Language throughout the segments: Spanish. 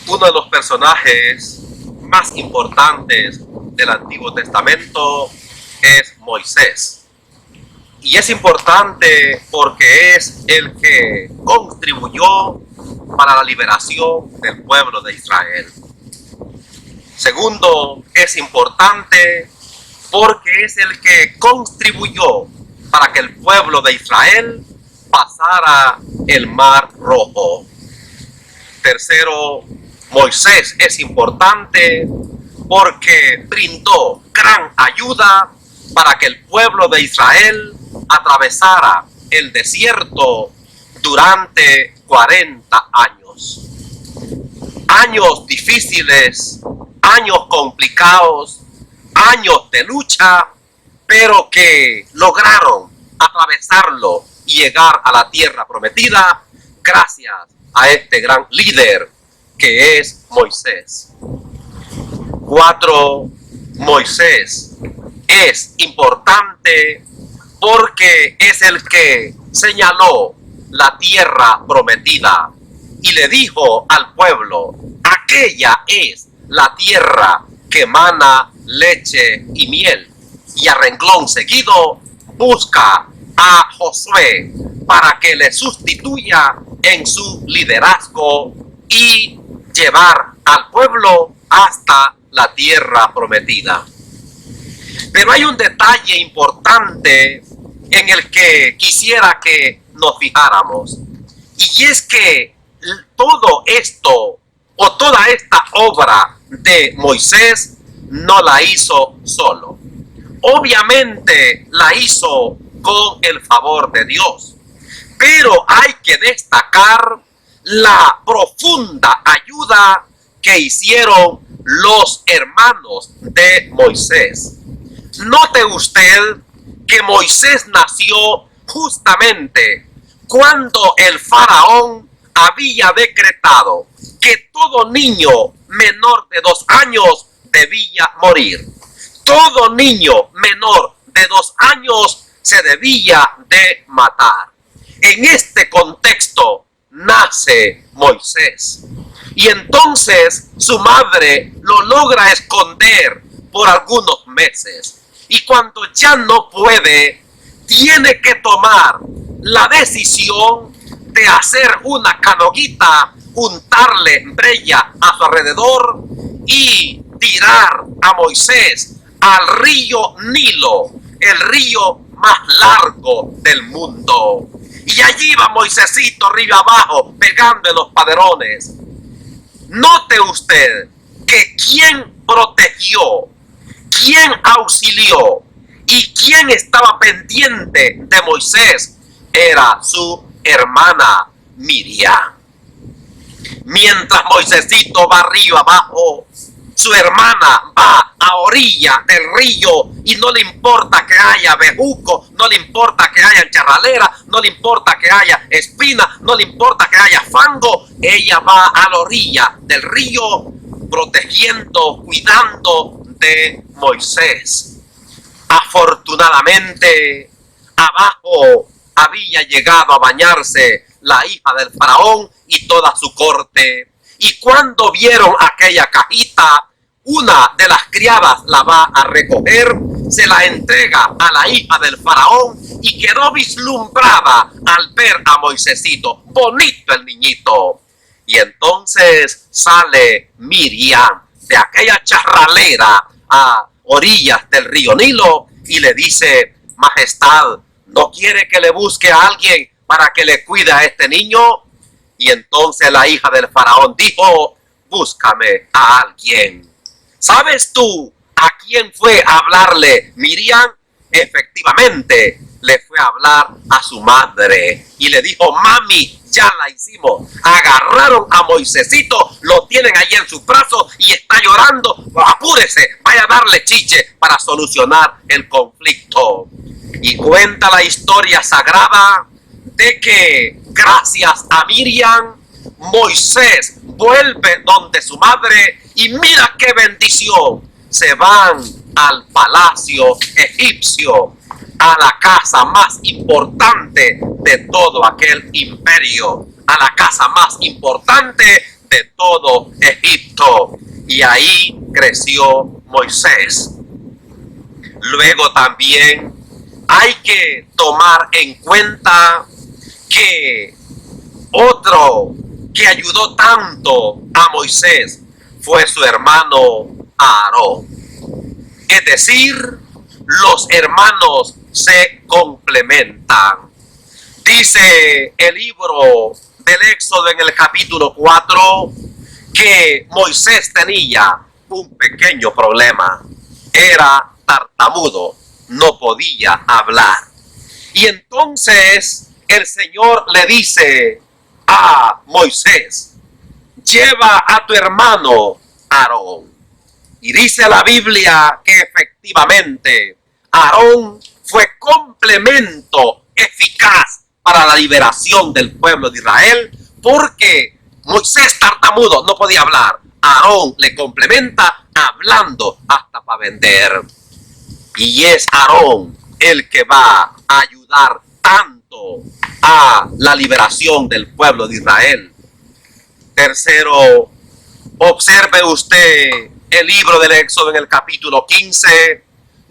Uno de los personajes más importantes del Antiguo Testamento es Moisés. Y es importante porque es el que contribuyó para la liberación del pueblo de Israel. Segundo, es importante porque es el que contribuyó para que el pueblo de Israel pasara el Mar Rojo. Tercero, Moisés es importante porque brindó gran ayuda para que el pueblo de Israel atravesara el desierto durante 40 años. Años difíciles, años complicados, años de lucha, pero que lograron atravesarlo y llegar a la tierra prometida gracias a este gran líder que es Moisés. 4. Moisés es importante porque es el que señaló la tierra prometida y le dijo al pueblo: aquella es la tierra que emana leche y miel. Y a renglón seguido busca a Josué para que le sustituya en su liderazgo y llevar al pueblo hasta la tierra prometida. Pero hay un detalle importante en el que quisiera que nos fijáramos, y es que todo esto o toda esta obra de Moisés no la hizo solo. Obviamente la hizo con el favor de Dios, pero hay que destacar la profunda ayuda que hicieron los hermanos de Moisés. Note usted que Moisés nació justamente cuando el faraón había decretado que todo niño menor de 2 años debía morir. Todo niño menor de 2 años se debía de matar. En este contexto nace Moisés. Y entonces su madre lo logra esconder por algunos meses. Y cuando ya no puede, tiene que tomar la decisión de hacer una canoguita, untarle brea a su alrededor y tirar a Moisés al río Nilo, el río más largo del mundo. Y allí va Moisésito río abajo pegando en los paderones. Note usted que quien protegió, quien auxilió y quien estaba pendiente de Moisés era su hermana Miriam. Mientras Moisésito va río abajo, su hermana va a orilla del río y no le importa que haya bejuco, no le importa que haya charralera, no le importa que haya espina, no le importa que haya fango. Ella va a la orilla del río protegiendo, cuidando de Moisés. Afortunadamente, abajo había llegado a bañarse la hija del faraón y toda su corte. Y cuando vieron aquella cajita, una de las criadas la va a recoger, se la entrega a la hija del faraón y quedó vislumbrada al ver a Moisésito. Bonito el niñito. Y entonces sale Miriam de aquella charralera a orillas del río Nilo y le dice: Majestad, ¿no quiere que le busque a alguien para que le cuide a este niño? Y entonces la hija del faraón dijo: búscame a alguien. ¿Sabes tú a quién fue a hablarle Miriam? Efectivamente, le fue a hablar a su madre y le dijo: mami, ya la hicimos. Agarraron a Moisésito, lo tienen allí en sus brazos y está llorando. Apúrese, vaya a darle chiche para solucionar el conflicto. Y cuenta la historia sagrada de que gracias a Miriam, Moisés vuelve donde su madre y mira qué bendición. Se van al palacio egipcio, a la casa más importante de todo aquel imperio, a la casa más importante de todo Egipto. Y ahí creció Moisés. Luego también hay que tomar en cuenta que otro que ayudó tanto a Moisés fue su hermano Aarón. Es decir, los hermanos se complementan. Dice el libro del Éxodo en el capítulo 4 que Moisés tenía un pequeño problema. Era tartamudo, no podía hablar. Y entonces el Señor le dice a Moisés: lleva a tu hermano Aarón. Y dice la Biblia que efectivamente Aarón fue complemento eficaz para la liberación del pueblo de Israel, porque Moisés tartamudo no podía hablar. Aarón le complementa hablando hasta para vender. Y es Aarón el que va a ayudar tanto a la liberación del pueblo de Israel. Tercero, observe usted el libro del Éxodo en el capítulo 15,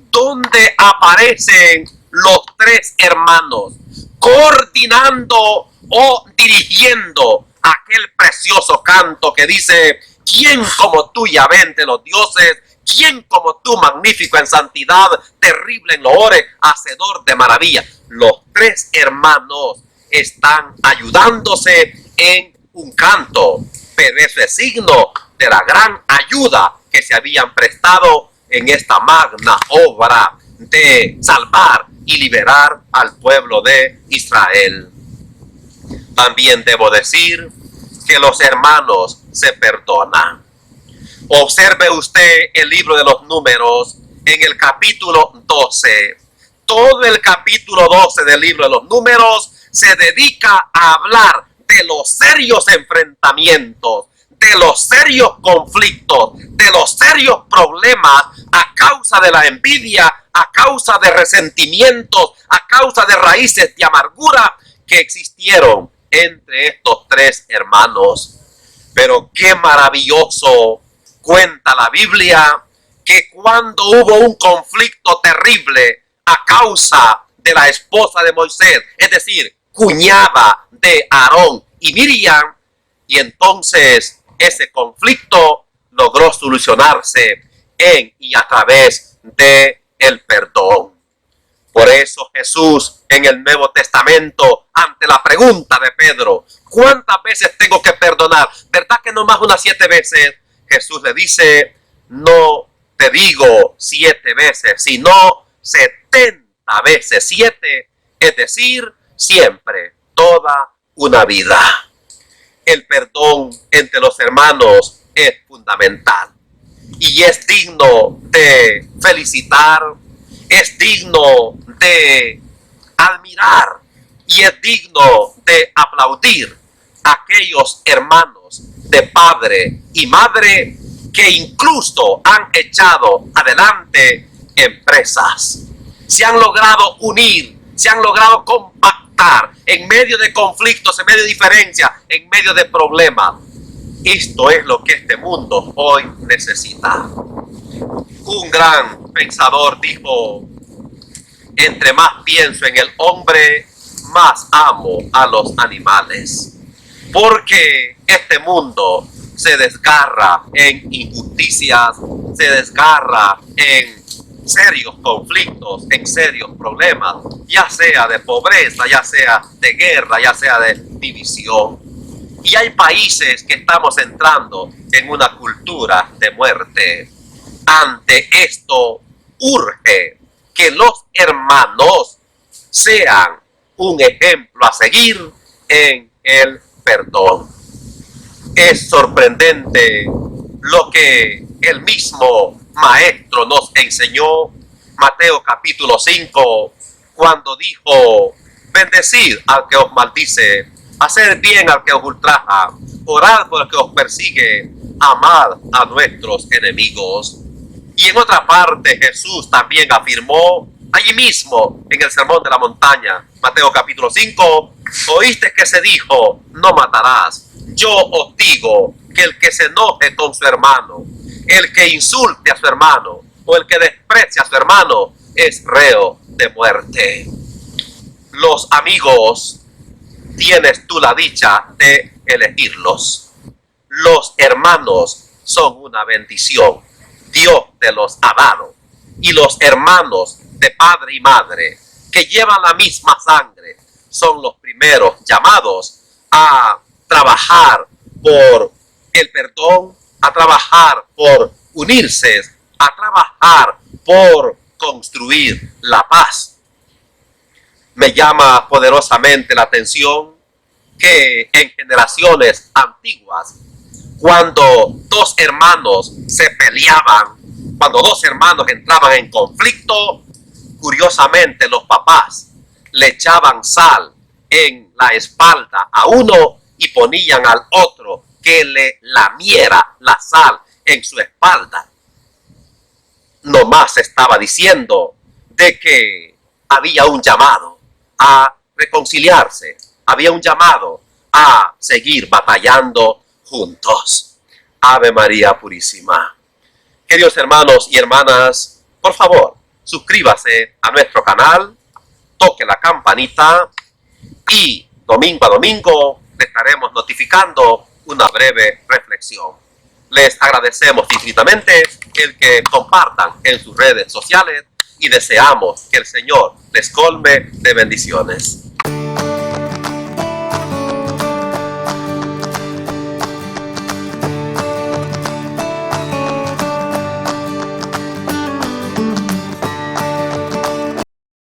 donde aparecen los tres hermanos coordinando o dirigiendo aquel precioso canto que dice: ¿quién como tú, Yahvé, entre los dioses? ¿Quién como tú, magnífico en santidad, terrible en loores, hacedor de maravillas? Los tres hermanos están ayudándose en un canto, pero eso es signo de la gran ayuda que se habían prestado en esta magna obra de salvar y liberar al pueblo de Israel. También debo decir que los hermanos se perdonan. Observe usted el libro de los Números en el capítulo 12. Todo el capítulo 12 del libro de los Números se dedica a hablar de los serios enfrentamientos, de los serios conflictos, de los serios problemas a causa de la envidia, a causa de resentimientos, a causa de raíces de amargura que existieron entre estos tres hermanos. Pero qué maravilloso cuenta la Biblia que cuando hubo un conflicto terrible a causa de la esposa de Moisés, es decir, cuñada de Aarón y Miriam, y entonces ese conflicto logró solucionarse en y a través de el perdón. Por eso Jesús en el Nuevo Testamento, ante la pregunta de Pedro: ¿cuántas veces tengo que perdonar? ¿Verdad que no más unas 7 veces? Jesús le dice: no te digo 7 veces, sino 70 veces 7, es decir, siempre, toda una vida. El perdón entre los hermanos es fundamental y es digno de felicitar, es digno de admirar y es digno de aplaudir a aquellos hermanos de padre y madre que incluso han echado adelante empresas, se han logrado unir, se han logrado compactar en medio de conflictos, en medio de diferencias, en medio de problemas. Esto es lo que este mundo hoy necesita. Un gran pensador dijo: entre más pienso en el hombre, más amo a los animales. Porque este mundo se desgarra en injusticias, se desgarra en serios conflictos, en serios problemas, ya sea de pobreza, ya sea de guerra, ya sea de división. Y hay países que estamos entrando en una cultura de muerte. Ante esto, urge que los hermanos sean un ejemplo a seguir en el perdón. Es sorprendente lo que el mismo Maestro nos enseñó, Mateo capítulo 5, cuando dijo: bendecid al que os maldice, haced bien al que os ultraja, orad por el que os persigue, amad a nuestros enemigos. Y en otra parte Jesús también afirmó allí mismo en el Sermón de la Montaña, Mateo capítulo 5, oíste que se dijo, no matarás. Yo os digo que el que se enoje con su hermano, el que insulte a su hermano o el que desprecie a su hermano es reo de muerte. Los amigos, tienes tú la dicha de elegirlos. Los hermanos son una bendición. Dios te los ha dado. Y los hermanos de padre y madre que llevan la misma sangre son los primeros llamados a trabajar por el perdón, a trabajar por unirse, a trabajar por construir la paz. Me llama poderosamente la atención que en generaciones antiguas, cuando dos hermanos se peleaban, cuando dos hermanos entraban en conflicto, curiosamente los papás le echaban sal en la espalda a uno y ponían al otro que le lamiera la sal en su espalda. Nomás estaba diciendo de que había un llamado a reconciliarse, había un llamado a seguir batallando juntos. Ave María Purísima. Queridos hermanos y hermanas, por favor, suscríbase a nuestro canal, toque la campanita y domingo a domingo le estaremos notificando una breve reflexión. Les agradecemos infinitamente el que compartan en sus redes sociales y deseamos que el Señor les colme de bendiciones.